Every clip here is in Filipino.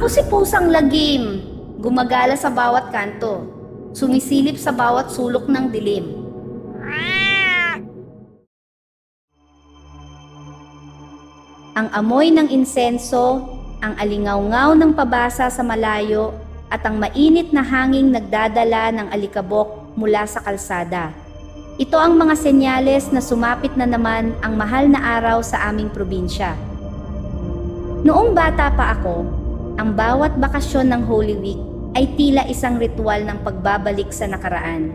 Ako si Pusang Lagim, gumagala sa bawat kanto, sumisilip sa bawat sulok ng dilim. Ang amoy ng insenso, ang alingaw-ngaw ng pabasa sa malayo, at ang mainit na hanging nagdadala ng alikabok mula sa kalsada. Ito ang mga senyales na sumapit na naman ang mahal na araw sa aming probinsya. Noong bata pa ako, ang bawat bakasyon ng Holy Week ay tila isang ritual ng pagbabalik sa nakaraan.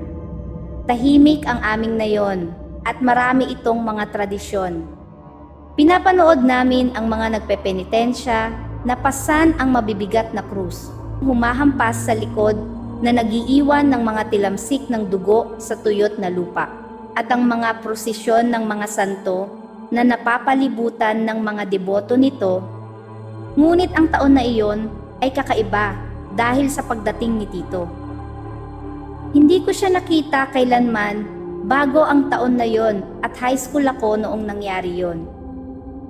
Tahimik ang aming nayon at marami itong mga tradisyon. Pinapanood namin ang mga nagpepenitensya na pasan ang mabibigat na krus, humahampas sa likod na nagiiwan ng mga tilamsik ng dugo sa tuyot na lupa, at ang mga prosesyon ng mga santo na napapalibutan ng mga deboto nito. Ngunit ang taon na iyon ay kakaiba dahil sa pagdating ni Tito. Hindi ko siya nakita kailanman bago ang taon na yon at high school ako noong nangyari yon.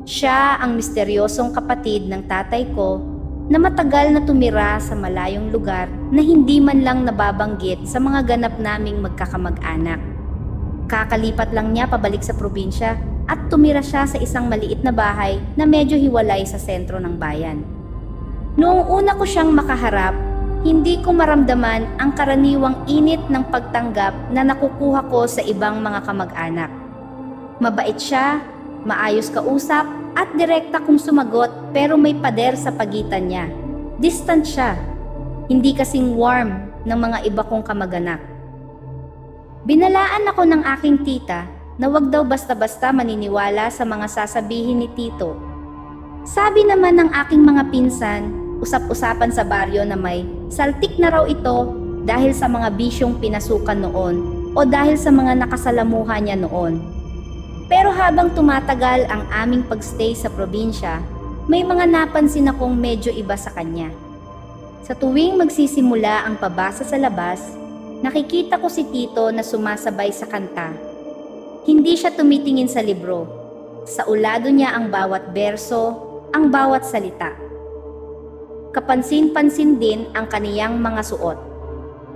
Siya ang misteryosong kapatid ng tatay ko na matagal na tumira sa malayong lugar na hindi man lang nababanggit sa mga ganap naming magkakamag-anak. Kakalipat lang niya pabalik sa probinsya at tumira siya sa isang maliit na bahay na medyo hiwalay sa sentro ng bayan. Noong una ko siyang makaharap, hindi ko maramdaman ang karaniwang init ng pagtanggap na nakukuha ko sa ibang mga kamag-anak. Mabait siya, maayos kausap, at direkta kung sumagot, pero may pader sa pagitan niya. Distant siya, hindi kasing warm ng mga iba kong kamag-anak. Binalaan ako ng aking tita na wag daw basta-basta maniniwala sa mga sasabihin ni Tito. Sabi naman ng aking mga pinsan, usap-usapan sa baryo na may saltik na raw ito dahil sa mga bisyong pinasukan noon o dahil sa mga nakasalamuha niya noon. Pero habang tumatagal ang aming pagstay sa probinsya, may mga napansin akong medyo iba sa kanya. Sa tuwing magsisimula ang pabasa sa labas, nakikita ko si Tito na sumasabay sa kanta. Hindi siya tumitingin sa libro. Sa ulado niya ang bawat berso, ang bawat salita. Kapansin-pansin din ang kaniyang mga suot.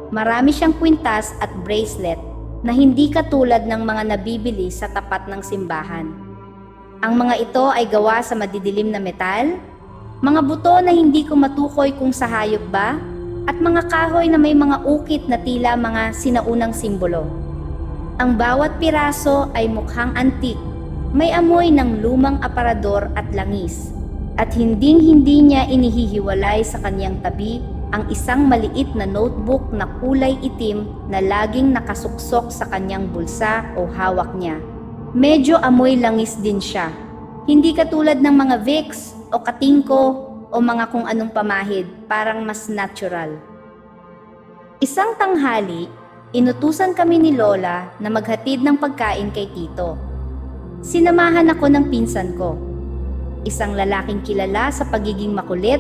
Marami siyang kwintas at bracelet na hindi katulad ng mga nabibili sa tapat ng simbahan. Ang mga ito ay gawa sa madidilim na metal, mga buto na hindi ko matukoy kung sa hayop ba, at mga kahoy na may mga ukit na tila mga sinaunang simbolo. Ang bawat piraso ay mukhang antik, may amoy ng lumang aparador at langis, at hinding-hindi niya inihihiwalay sa kanyang tabi ang isang maliit na notebook na kulay itim na laging nakasuksok sa kanyang bulsa o hawak niya. Medyo amoy langis din siya. Hindi katulad ng mga Vicks o katingko o mga kung anong pamahid, parang mas natural. Isang tanghali, inutusan kami ni Lola na maghatid ng pagkain kay Tito. Sinamahan ako ng pinsan ko. Isang lalaking kilala sa pagiging makulit,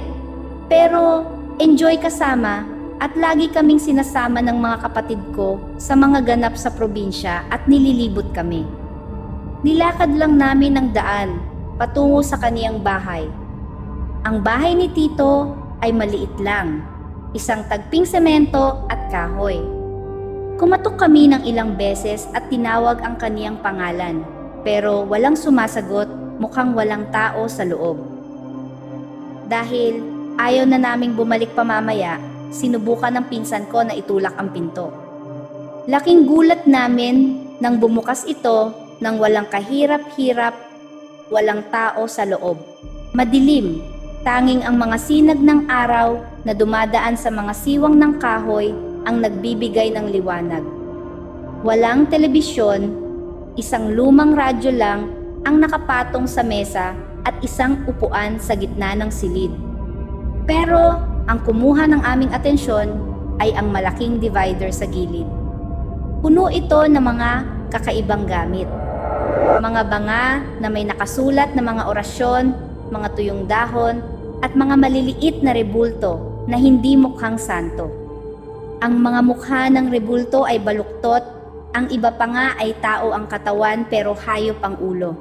pero enjoy kasama, at lagi kaming sinasama ng mga kapatid ko sa mga ganap sa probinsya at nililibot kami. Nilakad lang namin ang daan patungo sa kaniyang bahay. Ang bahay ni Tito ay maliit lang, isang tagping semento at kahoy. Kumatok kami ng ilang beses at tinawag ang kaniyang pangalan, pero walang sumasagot, mukhang walang tao sa loob. Dahil ayaw na naming bumalik pa mamaya, sinubukan ng pinsan ko na itulak ang pinto. Laking gulat namin nang bumukas ito nang walang kahirap-hirap, walang tao sa loob. Madilim, tanging ang mga sinag ng araw na dumadaan sa mga siwang ng kahoy ang nagbibigay ng liwanag. Walang telebisyon, isang lumang radyo lang ang nakapatong sa mesa at isang upuan sa gitna ng silid. Pero ang kumuha ng aming atensyon ay ang malaking divider sa gilid. Puno ito ng mga kakaibang gamit. Mga banga na may nakasulat na mga orasyon, mga tuyong dahon, at mga maliliit na rebulto na hindi mukhang santo. Ang mga mukha ng rebulto ay baluktot, ang iba pa nga ay tao ang katawan pero hayop ang ulo.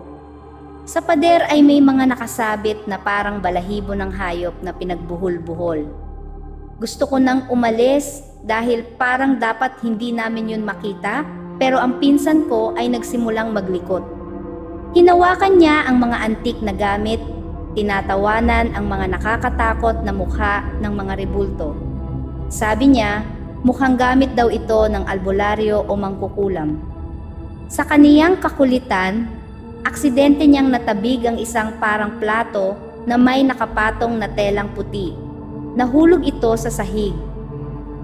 Sa pader ay may mga nakasabit na parang balahibo ng hayop na pinagbuhol-buhol. Gusto ko nang umalis dahil parang dapat hindi namin yun makita, pero ang pinsan ko ay nagsimulang maglikot. Hinawakan niya ang mga antik na gamit, tinatawanan ang mga nakakatakot na mukha ng mga rebulto. Sabi niya, mukhang gamit daw ito ng albularyo o mangkukulam. Sa kaniyang kakulitan, aksidente niyang natabig ang isang parang plato na may nakapatong na telang puti. Nahulog ito sa sahig.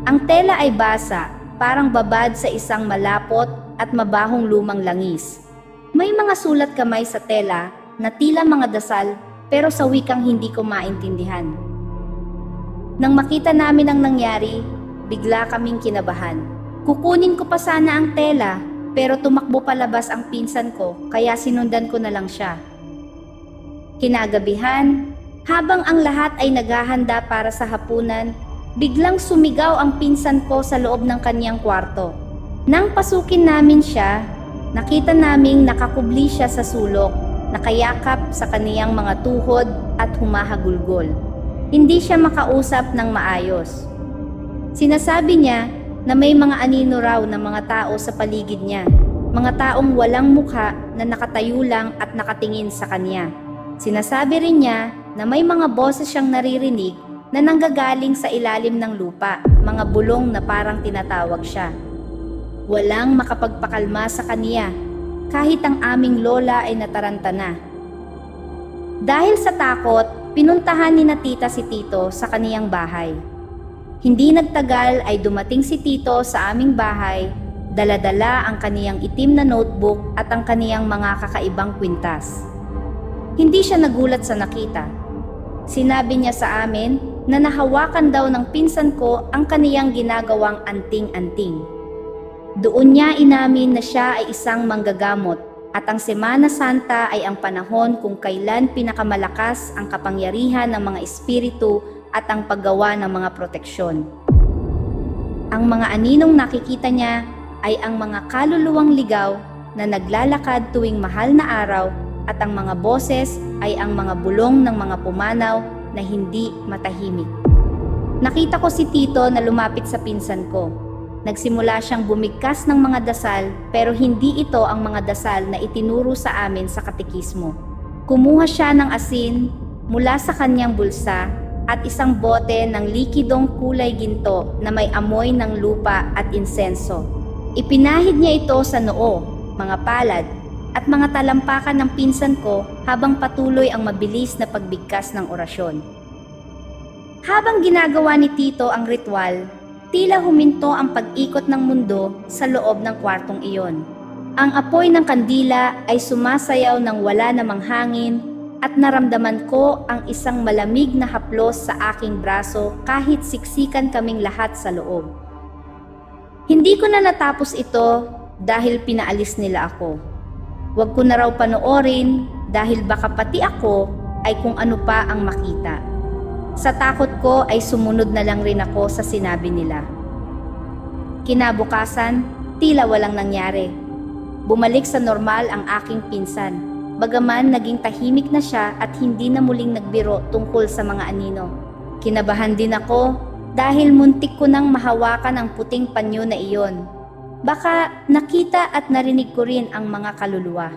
Ang tela ay basa, parang babad sa isang malapot at mabahong lumang langis. May mga sulat kamay sa tela na tila mga dasal pero sa wikang hindi ko maintindihan. Nang makita namin ang nangyari, bigla kaming kinabahan. Kukunin ko pa sana ang tela pero tumakbo palabas ang pinsan ko kaya sinundan ko na lang siya. Kinagabihan, habang ang lahat ay naghahanda para sa hapunan, biglang sumigaw ang pinsan ko sa loob ng kaniyang kwarto. Nang pasukin namin siya, nakita naming nakakubli siya sa sulok, nakayakap sa kaniyang mga tuhod at humahagulgol. Hindi siya makausap ng maayos. Sinasabi niya na may mga anino raw na mga tao sa paligid niya, mga taong walang mukha na nakatayo lang at nakatingin sa kanya. Sinasabi rin niya na may mga boses siyang naririnig na nanggagaling sa ilalim ng lupa, mga bulong na parang tinatawag siya. Walang makapagpakalma sa kaniya, kahit ang aming lola ay nataranta na. Dahil sa takot, pinuntahan ni na tita si Tito sa kaniyang bahay. Hindi nagtagal ay dumating si Tito sa aming bahay, dala-dala ang kaniyang itim na notebook at ang kaniyang mga kakaibang kwintas. Hindi siya nagulat sa nakita. Sinabi niya sa amin na nahawakan daw ng pinsan ko ang kaniyang ginagawang anting-anting. Doon niya inamin na siya ay isang manggagamot at ang Semana Santa ay ang panahon kung kailan pinakamalakas ang kapangyarihan ng mga espiritu at ang paggawa ng mga proteksyon. Ang mga aninong nakikita niya ay ang mga kaluluwang ligaw na naglalakad tuwing mahal na araw at ang mga boses ay ang mga bulong ng mga pumanaw na hindi matahimik. Nakita ko si Tito na lumapit sa pinsan ko. Nagsimula siyang bumigkas ng mga dasal pero hindi ito ang mga dasal na itinuro sa amin sa katekismo. Kumuha siya ng asin mula sa kanyang bulsa at isang bote ng likidong kulay ginto na may amoy ng lupa at insenso. Ipinahid niya ito sa noo, mga palad, at mga talampakan ng pinsan ko habang patuloy ang mabilis na pagbigkas ng orasyon. Habang ginagawa ni Tito ang ritual, tila huminto ang pag-ikot ng mundo sa loob ng kwartong iyon. Ang apoy ng kandila ay sumasayaw ng wala namang hangin at naramdaman ko ang isang malamig na haplos sa aking braso kahit siksikan kaming lahat sa loob. Hindi ko na natapos ito dahil pinaalis nila ako. Huwag ko na raw panoorin dahil baka pati ako ay kung ano pa ang makita. Sa takot ko ay sumunod na lang rin ako sa sinabi nila. Kinabukasan, tila walang nangyari. Bumalik sa normal ang aking pinsan, bagaman naging tahimik na siya at hindi na muling nagbiro tungkol sa mga anino. Kinabahan din ako dahil muntik ko nang mahawakan ang puting panyo na iyon. Baka nakita at narinig ko rin ang mga kaluluwa.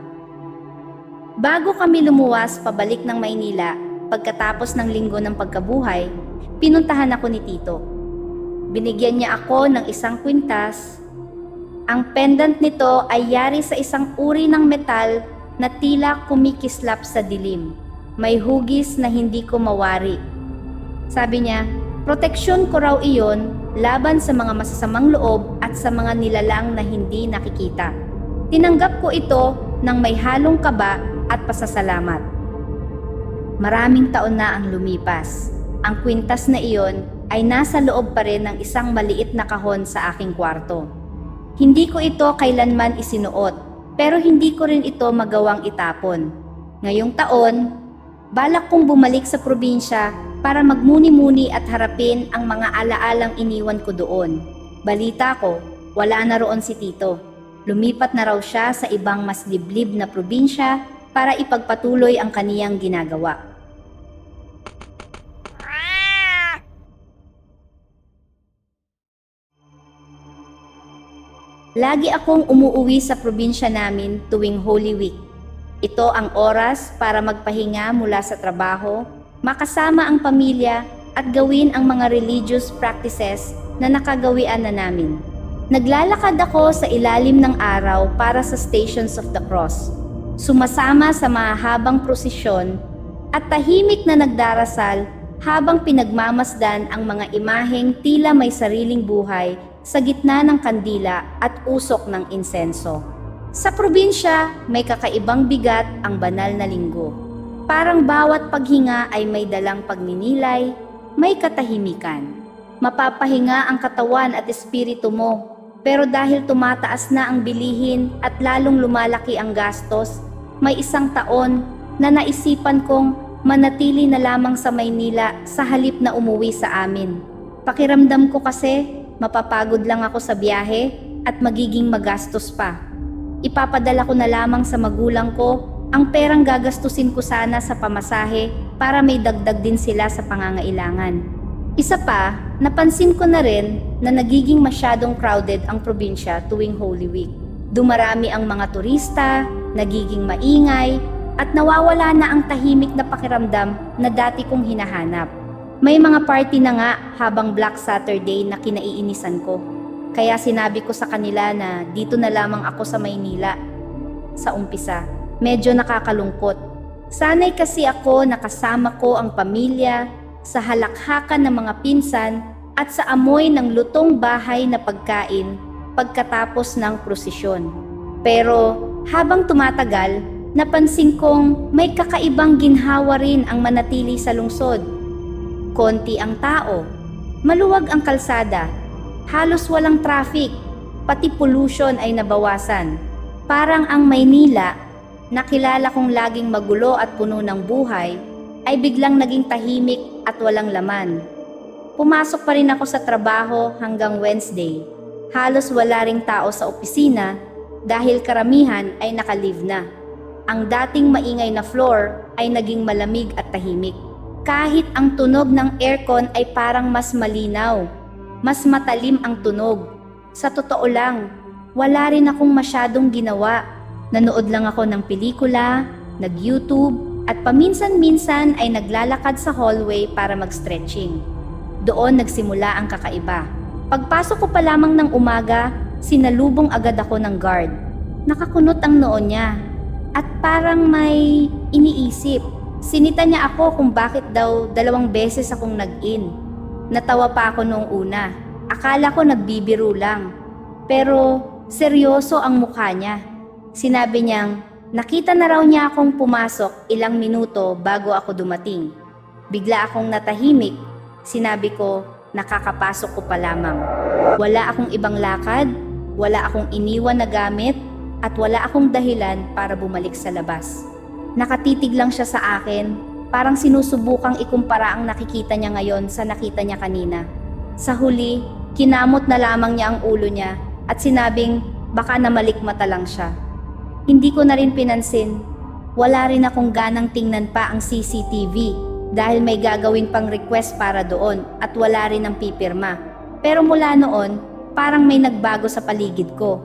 Bago kami lumuwas pabalik ng Maynila, pagkatapos ng linggo ng pagkabuhay, pinuntahan ako ni Tito. Binigyan niya ako ng isang kwintas. Ang pendant nito ay yari sa isang uri ng metal na tila kumikislap sa dilim. May hugis na hindi ko mawari. Sabi niya, proteksyon ko raw iyon laban sa mga masasamang loob at sa mga nilalang na hindi nakikita. Tinanggap ko ito ng may halong kaba at pasasalamat. Maraming taon na ang lumipas. Ang kwintas na iyon ay nasa loob pa rin ng isang maliit na kahon sa aking kwarto. Hindi ko ito kailanman isinuot, pero hindi ko rin ito magawang itapon. Ngayong taon, balak kong bumalik sa probinsya para magmuni-muni at harapin ang mga alaalang iniwan ko doon. Balita ko, wala na roon si Tito. Lumipat na raw siya sa ibang mas liblib na probinsya para ipagpatuloy ang kaniyang ginagawa. Lagi akong umuuwi sa probinsya namin tuwing Holy Week. Ito ang oras para magpahinga mula sa trabaho, makasama ang pamilya at gawin ang mga religious practices na nakagawian na namin. Naglalakad ako sa ilalim ng araw para sa Stations of the Cross. Sumasama sa mahabang prosesyon at tahimik na nagdarasal habang pinagmamasdan ang mga imaheng tila may sariling buhay sa gitna ng kandila at usok ng insenso. Sa probinsya, may kakaibang bigat ang banal na linggo. Parang bawat paghinga ay may dalang pagninilay, may katahimikan. Mapapahinga ang katawan at espiritu mo, pero dahil tumataas na ang bilihin at lalong lumalaki ang gastos, may isang taon na naisipan kong manatili na lamang sa Maynila sa halip na umuwi sa amin. Pakiramdam ko kasi mapapagod lang ako sa biyahe at magiging magastos pa. Ipapadala ko na lamang sa magulang ko ang perang gagastusin ko sana sa pamasahe para may dagdag din sila sa pangangailangan. Isa pa, napansin ko na rin na nagiging masyadong crowded ang probinsya tuwing Holy Week. Dumarami ang mga turista, nagiging maingay, at nawawala na ang tahimik na pakiramdam na dati kong hinahanap. May mga party na nga habang Black Saturday na kinaiinisan ko. Kaya sinabi ko sa kanila na dito na lamang ako sa Maynila. Sa umpisa, medyo nakakalungkot. Sanay kasi ako nakasama ko ang pamilya sa halakhakan ng mga pinsan at sa amoy ng lutong bahay na pagkain pagkatapos ng prosesyon. Pero habang tumatagal, napansin kong may kakaibang ginhawa rin ang manatili sa lungsod. Konti ang tao, maluwag ang kalsada, halos walang traffic, pati pollution ay nabawasan. Parang ang Maynila, na kilala kong laging magulo at puno ng buhay, ay biglang naging tahimik at walang laman. Pumasok pa rin ako sa trabaho hanggang Wednesday. Halos wala ring tao sa opisina dahil karamihan ay naka-leave na. Ang dating maingay na floor ay naging malamig at tahimik. Kahit ang tunog ng aircon ay parang mas malinaw, mas matalim ang tunog. Sa totoo lang, wala rin akong masyadong ginawa. Nanood lang ako ng pelikula, nag-YouTube, at paminsan-minsan ay naglalakad sa hallway para mag-stretching. Doon nagsimula ang kakaiba. Pagpasok ko pa lamang ng umaga, sinalubong agad ako ng guard. Nakakunot ang noo niya at parang may iniisip. Sinita niya ako kung bakit daw 2 beses akong nag-in. Natawa pa ako noong una. Akala ko nagbibiro lang. Pero seryoso ang mukha niya. Sinabi niyang nakita na raw niya akong pumasok ilang minuto bago ako dumating. Bigla akong natahimik. Sinabi ko nakakapasok ko pa lamang. Wala akong ibang lakad, wala akong iniwan na gamit, at wala akong dahilan para bumalik sa labas. Nakatitig lang siya sa akin, parang sinusubukang ikumpara ang nakikita niya ngayon sa nakita niya kanina. Sa huli, kinamot na lamang niya ang ulo niya at sinabing baka namalikmata lang siya. Hindi ko na rin pinansin. Wala rin akong ganang tingnan pa ang CCTV dahil may gagawin pang request para doon at wala rin ang pipirma. Pero mula noon, parang may nagbago sa paligid ko.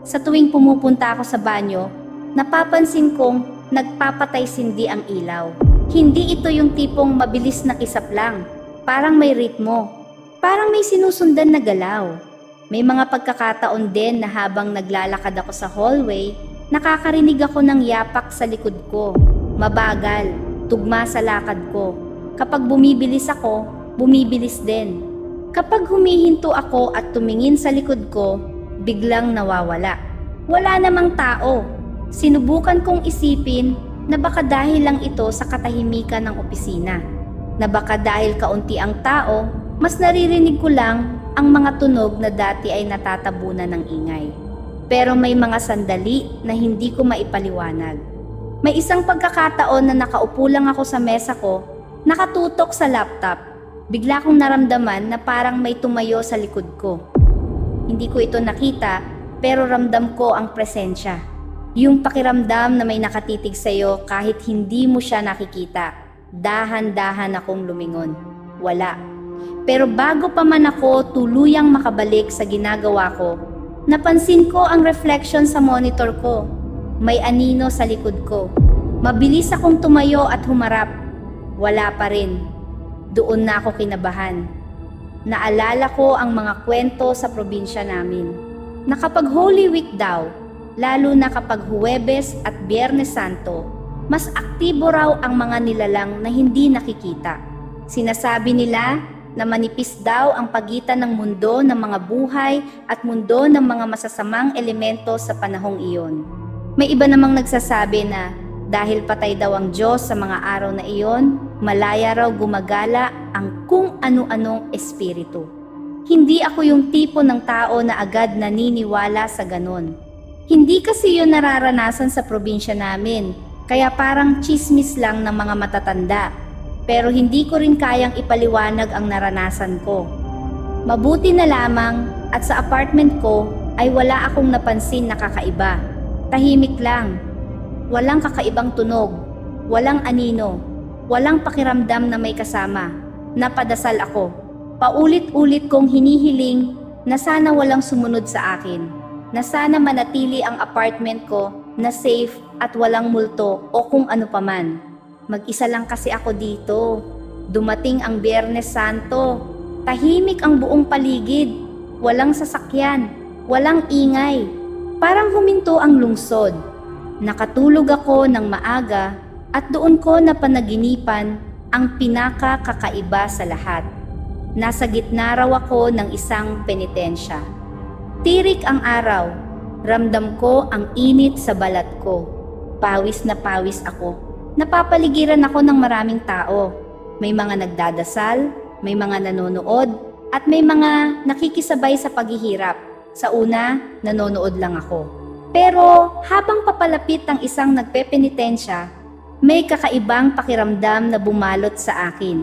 Sa tuwing pumupunta ako sa banyo, napapansin kong nagpapatay sindi ang ilaw. Hindi ito yung tipong mabilis na kisap lang. Parang may ritmo. Parang may sinusundan na galaw. May mga pagkakataon din na habang naglalakad ako sa hallway, nakakarinig ako ng yapak sa likod ko. Mabagal, tugma sa lakad ko. Kapag bumibilis ako, bumibilis din. Kapag humihinto ako at tumingin sa likod ko, biglang nawawala. Wala namang tao. Sinubukan kong isipin na baka dahil lang ito sa katahimikan ng opisina. Na baka dahil kaunti ang tao, mas naririnig ko lang ang mga tunog na dati ay natatabunan ng ingay. Pero may mga sandali na hindi ko maipaliwanag. May isang pagkakataon na nakaupo lang ako sa mesa ko, nakatutok sa laptop. Bigla kong naramdaman na parang may tumayo sa likod ko. Hindi ko ito nakita, pero ramdam ko ang presensya. Yung pakiramdam na may nakatitig sa'yo kahit hindi mo siya nakikita. Dahan-dahan akong lumingon. Wala. Pero bago pa man ako tuluyang makabalik sa ginagawa ko, napansin ko ang reflection sa monitor ko. May anino sa likod ko. Mabilis akong tumayo at humarap. Wala pa rin. Doon na ako kinabahan. Naalala ko ang mga kwento sa probinsya namin. Na kapag Holy Week daw, lalo na kapag Huwebes at Biyernes Santo, mas aktibo raw ang mga nilalang na hindi nakikita. Sinasabi nila na manipis daw ang pagitan ng mundo ng mga buhay at mundo ng mga masasamang elemento sa panahong iyon. May iba namang nagsasabi na dahil patay daw ang Diyos sa mga araw na iyon, malaya raw gumagala ang kung ano-anong espiritu. Hindi ako yung tipo ng tao na agad naniniwala sa ganon. Hindi kasi yun nararanasan sa probinsya namin, kaya parang chismis lang ng mga matatanda. Pero hindi ko rin kayang ipaliwanag ang naranasan ko. Mabuti na lamang at sa apartment ko ay wala akong napansin na kakaiba. Tahimik lang. Walang kakaibang tunog, walang anino, walang pakiramdam na may kasama. Napadasal ako. Paulit-ulit kong hinihiling na sana walang sumunod sa akin. Na sana manatili ang apartment ko na safe at walang multo o kung ano paman. Mag-isa lang kasi ako dito. Dumating ang Biyernes Santo. Tahimik ang buong paligid. Walang sasakyan. Walang ingay. Parang huminto ang lungsod. Nakatulog ako ng maaga at doon ko napanaginipan ang pinakakakaiba sa lahat. Nasa gitna raw ako ng isang penitensya. Tirik ang araw. Ramdam ko ang init sa balat ko. Pawis na pawis ako. Napapaligiran ako ng maraming tao. May mga nagdadasal, may mga nanonood, at may mga nakikisabay sa paghihirap. Sa una, nanonood lang ako. Pero habang papalapit ang isang nagpepenitensya, may kakaibang pakiramdam na bumalot sa akin.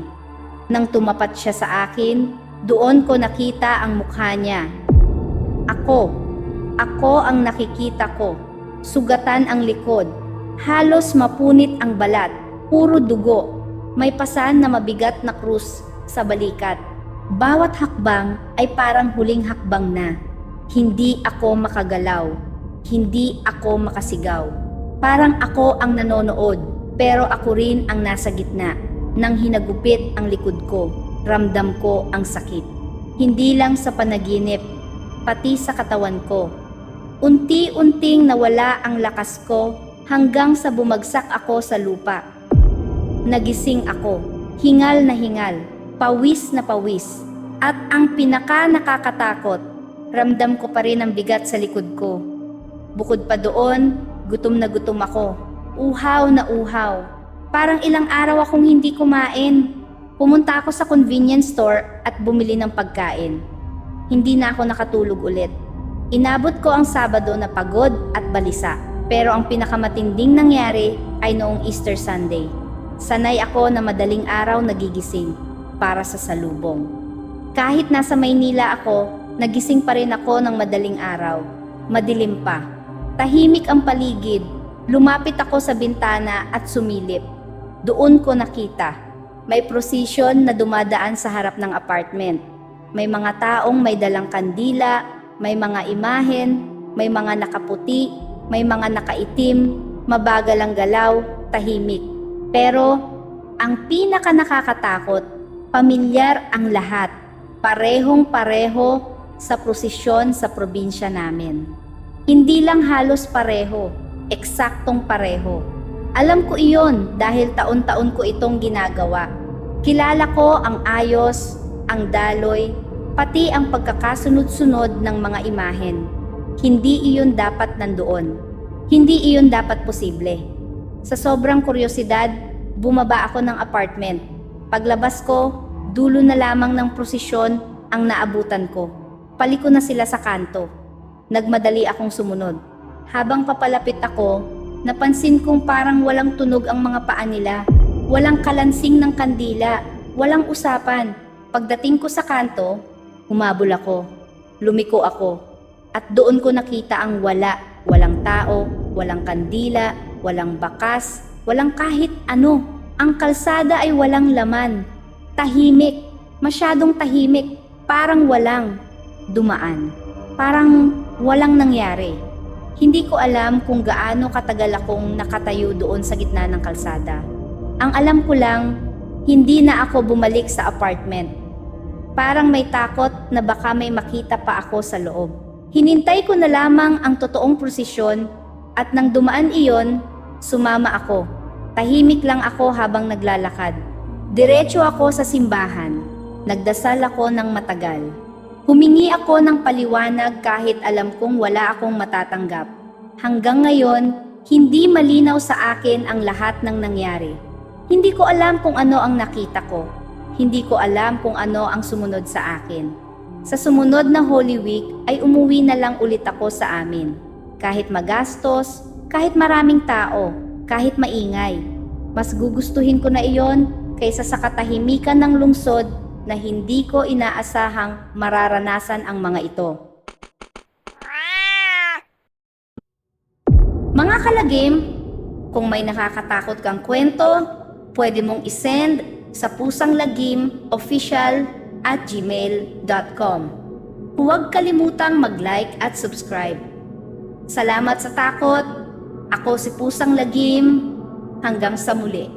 Nang tumapat siya sa akin, doon ko nakita ang mukha niya. Ako ang nakikita ko. Sugatan ang likod. Halos mapunit ang balat. Puro dugo. May pasan na mabigat na krus sa balikat. Bawat hakbang ay parang huling hakbang na. Hindi ako makagalaw. Hindi ako makasigaw. Parang ako ang nanonood, pero ako rin ang nasa gitna. Nang hinagupit ang likod ko, ramdam ko ang sakit. Hindi lang sa panaginip, pati sa katawan ko. Unti-unting nawala ang lakas ko hanggang sa bumagsak ako sa lupa. Nagising ako, hingal na hingal, pawis na pawis. At ang pinaka nakakatakot, ramdam ko pa rin ang bigat sa likod ko. Bukod pa doon, gutom na gutom ako. Uhaw na uhaw. Parang ilang araw akong hindi kumain. Pumunta ako sa convenience store at bumili ng pagkain. Hindi na ako nakatulog ulit. Inabot ko ang Sabado na pagod at balisa. Pero ang pinakamatinding nangyari ay noong Easter Sunday. Sanay ako na madaling araw nagigising para sa salubong. Kahit nasa Maynila ako, nagising pa rin ako ng madaling araw. Madilim pa. Tahimik ang paligid. Lumapit ako sa bintana at sumilip. Doon ko nakita. May prosesyon na dumadaan sa harap ng apartment. May mga taong may dalang kandila, may mga imahen, may mga nakaputi, may mga nakaitim, mabagal ang galaw, tahimik. Pero ang pinaka nakakatakot, pamilyar ang lahat. Parehong-pareho sa prosesyon sa probinsya namin. Hindi lang halos pareho, eksaktong pareho. Alam ko iyon dahil taon-taon ko itong ginagawa. Kilala ko ang ayos, ang daloy, pati ang pagkakasunod-sunod ng mga imahen. Hindi iyon dapat nandoon. Hindi iyon dapat posible. Sa sobrang kuryosidad, bumaba ako ng apartment. Paglabas ko, dulo na lamang ng prosesyon ang naabutan ko. Paliko na sila sa kanto. Nagmadali akong sumunod. Habang papalapit ako, napansin kong parang walang tunog ang mga paa nila. Walang kalansing ng kandila. Walang usapan. Pagdating ko sa kanto, humabol ako. Lumiko ako. At doon ko nakita ang walang tao, Walang kandila, walang bakas, walang kahit ano. Ang kalsada ay walang laman. Tahimik, masyadong tahimik, parang walang dumaan. Parang walang nangyari. Hindi ko alam kung gaano katagal akong nakatayo doon sa gitna ng kalsada. Ang alam ko lang, hindi na ako bumalik sa apartment. Parang may takot na baka may makita pa ako sa loob. Hinintay ko na lamang ang totoong prosesyon at nang dumaan iyon, sumama ako. Tahimik lang ako habang naglalakad. Diretso ako sa simbahan. Nagdasal ako ng matagal. Humingi ako ng paliwanag kahit alam kong wala akong matatanggap. Hanggang ngayon, hindi malinaw sa akin ang lahat ng nangyari. Hindi ko alam kung ano ang nakita ko. Hindi ko alam kung ano ang sumunod sa akin. Sa sumunod na Holy Week ay umuwi na lang ulit ako sa amin. Kahit magastos, kahit maraming tao, kahit maingay. Mas gugustuhin ko na iyon kaysa sa katahimikan ng lungsod na hindi ko inaasahang mararanasan ang mga ito. Mga kalagim, kung may nakakatakot kang kwento, pwede mong isend sa pusanglagimonofficial@gmail.com. Huwag kalimutang mag-like at subscribe. Salamat sa takot. Ako si Pusang Lagim. Hanggang sa muli.